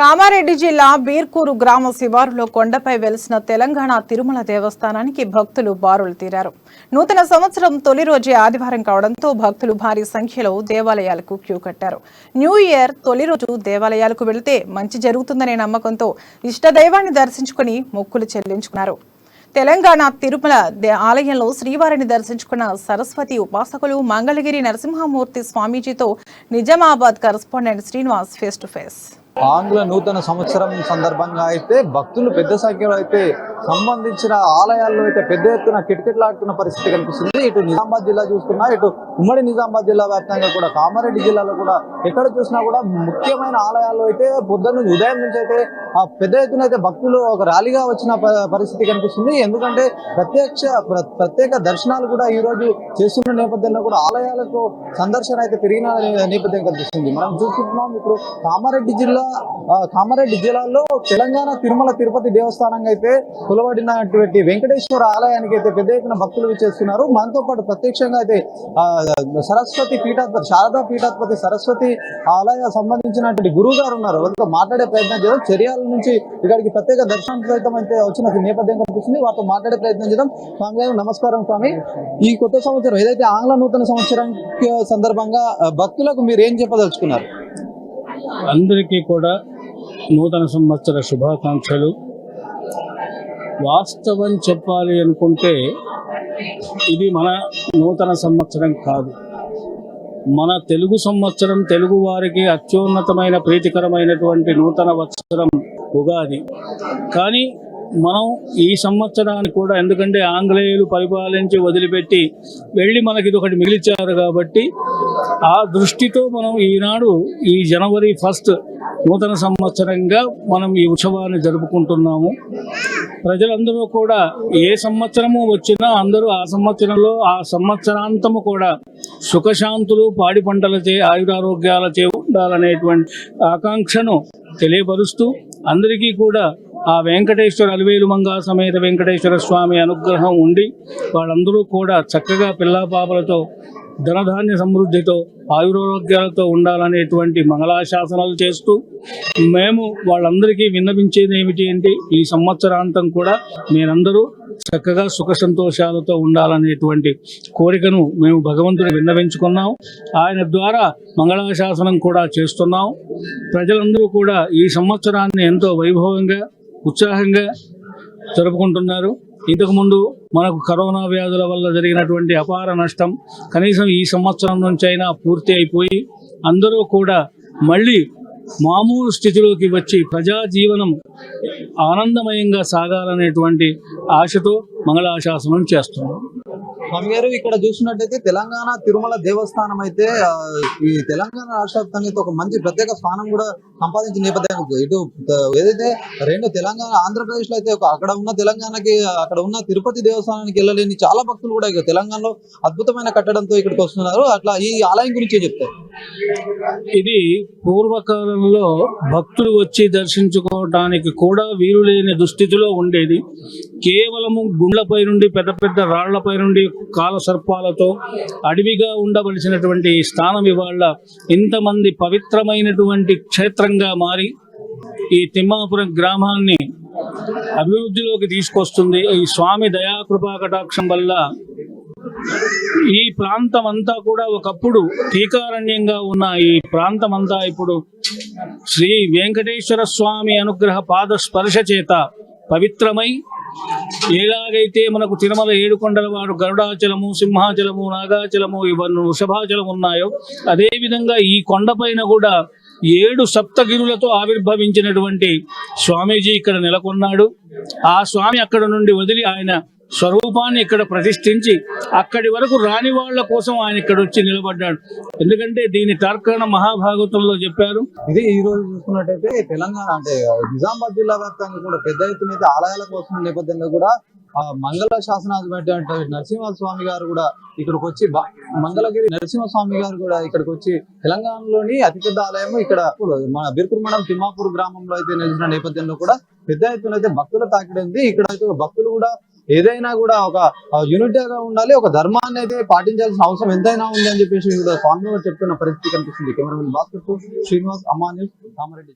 కామారెడ్డి జిల్లా బీర్కూరు గ్రామ శివారులో కొండపై వెలిసిన తెలంగాణ తిరుమల దేవస్థానానికి భక్తులు బారులు తీరారు. నూతన సంవత్సరం తొలి రోజే ఆదివారం కావడంతో భక్తులు భారీ సంఖ్యలో దేవాలయాలకు క్యూ కట్టారు. న్యూ ఇయర్ తొలి రోజు దేవాలయాలకు వెళితే మంచి జరుగుతుందనే నమ్మకంతో ఇష్టదైవాన్ని దర్శించుకుని మొక్కులు చెల్లించుకున్నారు. తెలంగాణ తిరుమల ఆలయంలో శ్రీవారిని దర్శించుకున్న సరస్వతి ఉపాసకులు మంగళగిరి నరసింహమూర్తి స్వామీజీతో Nizamabad correspondent Srinivas face to face. ఆంగ్ల నూతన సంవత్సరం సందర్భంగా అయితే భక్తులు పెద్ద సంఖ్యలో అయితే సంబంధించిన ఆలయాల్లో అయితే పెద్ద ఎత్తున కిటకిటలాడుతున్న పరిస్థితి కనిపిస్తుంది. ఇటు నిజామాబాద్ జిల్లా చూసుకున్నా, ఇటు ఉమ్మడి నిజామాబాద్ జిల్లా వ్యాప్తంగా కూడా కామారెడ్డి జిల్లాలో కూడా ఎక్కడ చూసినా కూడా ముఖ్యమైన ఆలయాల్లో అయితే పొద్దున్న ఉదయం నుంచి అయితే పెద్ద ఎత్తున అయితే భక్తులు ఒక ర్యాలీగా వచ్చిన పరిస్థితి కనిపిస్తుంది. ఎందుకంటే ప్రత్యేక దర్శనాలు కూడా ఈ రోజు చేస్తున్న నేపథ్యంలో కూడా ఆలయాలకు సందర్శన అయితే పెరిగిన నేపథ్యం కనిపిస్తుంది. మనం చూసుకుంటున్నాం ఇప్పుడు కామారెడ్డి జిల్లాలో తెలంగాణ తిరుమల తిరుపతి దేవస్థానంగా అయితే కొలవడినటువంటి వెంకటేశ్వర ఆలయానికి అయితే పెద్ద ఎత్తున భక్తులు విచ్చేస్తున్నారు. మనతో పాటు ప్రత్యక్షంగా అయితే సరస్వతి పీఠాధిపతి శారదా పీఠాధిపతి సరస్వతి ఆలయ సంబంధించినటువంటి గురువు గారు ఉన్నారు. వాళ్ళతో మాట్లాడే ప్రయత్నం చేద్దాం. చర్యాల నుంచి ఇక్కడికి ప్రత్యేక దర్శనం సైతం అయితే వచ్చిన నేపథ్యం కనిపిస్తుంది. వారితో మాట్లాడే ప్రయత్నం చేద్దాం. స్వామి గారు నమస్కారం. స్వామి, ఈ కొత్త సంవత్సరం ఏదైతే ఆంగ్ల నూతన సంవత్సరం సందర్భంగా భక్తులకు మీరు ఏం చెప్పదలుచుకున్నారు? అందరికీ కూడా నూతన సంవత్సర శుభాకాంక్షలు. వాస్తవం చెప్పాలి అనుకుంటే ఇది మన నూతన సంవత్సరం కాదు, మన తెలుగు సంవత్సరం. తెలుగు వారికి అత్యున్నతమైన ప్రీతికరమైనటువంటి నూతన సంవత్సరం ఉగాది. కానీ మనం ఈ సంవత్సరాన్ని కూడా, ఎందుకంటే ఆంగ్లేయులు పరిపాలించి వదిలిపెట్టి వెళ్ళి మనకి ఇది ఒకటి మిగిలిచారు కాబట్టి ఆ దృష్టితో మనం ఈనాడు ఈ జనవరి 1 నూతన సంవత్సరంగా మనం ఈ ఉత్సవాన్ని జరుపుకుంటున్నాము. ప్రజలందరూ కూడా ఏ సంవత్సరము వచ్చినా అందరూ ఆ సంవత్సరంలో ఆ సంవత్సరాంతము కూడా సుఖశాంతులు, పాడి పంటలచే, ఆయురారోగ్యాలచే ఉండాలనేటువంటి ఆకాంక్షను తెలియపరుస్తూ అందరికీ కూడా ఆ వెంకటేశ్వర అలివేలు మంగా సమేత వెంకటేశ్వర స్వామి అనుగ్రహం ఉండి వాళ్ళందరూ కూడా చక్కగా పిల్లాపాపలతో ధనధాన్య సమృద్ధితో ఆయురారోగ్యాలతో ఉండాలనేటువంటి మంగళాశాసనాలు చేస్తూ మేము వాళ్ళందరికీ విన్నవించేది ఏమిటి అంటే ఈ సంవత్సరాంతం కూడా మీరందరూ చక్కగా సుఖ సంతోషాలతో ఉండాలనేటువంటి కోరికను మేము భగవంతుడు విన్నవించుకున్నాం. ఆయన ద్వారా మంగళాశాసనం కూడా చేస్తున్నాం. ప్రజలందరూ కూడా ఈ సంవత్సరాన్ని ఎంతో వైభవంగా ఉత్సాహంగా జరుపుకుంటున్నారు. ఇంతకుముందు మనకు కరోనా వ్యాధుల వల్ల జరిగినటువంటి అపార నష్టం కనీసం ఈ సంవత్సరం నుంచి అయినా పూర్తి అయిపోయి అందరూ కూడా మళ్ళీ మామూలు స్థితిలోకి వచ్చి ప్రజాజీవనం ఆనందమయంగా సాగాలనేటువంటి ఆశతో మంగళాశాసనం చేస్తున్నాం. స్వామి గారు, ఇక్కడ చూసినట్టయితే తెలంగాణ తిరుమల దేవస్థానం అయితే ఈ తెలంగాణ రాష్ట్ర వ్యాప్తంగా ఒక మంచి ప్రత్యేక స్థానం కూడా సంపాదించిన నేపథ్యం. ఇటు ఏదైతే రెండు తెలంగాణ ఆంధ్రప్రదేశ్ లో అయితే అక్కడ ఉన్న తెలంగాణకి అక్కడ ఉన్న తిరుపతి దేవస్థానానికి వెళ్ళలేని చాలా భక్తులు కూడా ఇక తెలంగాణలో అద్భుతమైన కట్టడంతో ఇక్కడికి వస్తున్నారు. అట్లా ఈ ఆలయం గురించి చెప్తారు. ఇది పూర్వకాలంలో భక్తులు వచ్చి దర్శించుకోవడానికి కూడా వీలు లేని దుస్థితిలో ఉండేది. కేవలము గుండ్లపై నుండి పెద్ద పెద్ద రాళ్లపై నుండి కాల సర్పాలతో అడవిగా ఉండవలసినటువంటి స్థానం ఇవాళ ఇంతమంది పవిత్రమైనటువంటి క్షేత్రంగా మారి ఈ తిమ్మాపురం గ్రామాన్ని అభివృద్ధిలోకి తీసుకొస్తుంది. ఈ స్వామి దయాకృపా కటాక్షం వల్ల ఈ ప్రాంతం అంతా కూడా ఒకప్పుడు టీకారణ్యంగా ఉన్న ఈ ప్రాంతం అంతా ఇప్పుడు శ్రీ వెంకటేశ్వర స్వామి అనుగ్రహ పాద స్పర్శ చేత పవిత్రమై, ఎలాగైతే మనకు తిరుమల 7 కొండల వారు గరుడాచలము, సింహాచలము, నాగాచలము, ఇవన్నీ వృషభాచలం ఉన్నాయో అదేవిధంగా ఈ కొండపైన కూడా 7 సప్తగిరులతో ఆవిర్భవించినటువంటి స్వామీజీ ఇక్కడ నెలకొన్నాడు. ఆ స్వామి అక్కడ నుండి వదిలి ఆయన స్వరూపాన్ని ఇక్కడ ప్రతిష్ఠించి అక్కడి వరకు రాని వాళ్ళ కోసం ఆయన ఇక్కడ వచ్చి నిలబడ్డాడు. ఎందుకంటే దీని తర్కణ మహాభాగవతంలో చెప్పారు. ఇది ఈ రోజు చూసుకున్నట్టయితే తెలంగాణ అంటే నిజామాబాద్ జిల్లా వ్యాప్తంగా కూడా పెద్ద ఎత్తున అయితే ఆలయాలకు వస్తున్న నేపథ్యంలో కూడా మంగళ శాసనాధిపతి నరసింహస్వామి గారు కూడా ఇక్కడికి వచ్చి మంగళగిరి నరసింహస్వామి గారు కూడా ఇక్కడికి వచ్చి తెలంగాణలోని అతిపెద్ద ఆలయం ఇక్కడ మన బీర్కూరు మండలం తిమ్మాపూర్ గ్రామంలో అయితే నిలిచిన నేపథ్యంలో కూడా పెద్ద ఎత్తున అయితే భక్తుల తాకిడి ఉంది. ఇక్కడ అయితే భక్తులు కూడా ఏదైనా కూడా ఒక యూనిటీగా ఉండాలి, ఒక ధర్మాన్ని అయితే పాటించాల్సిన అవసరం ఎంతైనా ఉంది అని చెప్పేసి కూడా స్వామి చెప్తున్న పరిస్థితి కనిపిస్తుంది. కెమెరామెన్ భాస్కర్ శ్రీనివాస్, అమ్మా న్యూస్, కామారెడ్డి.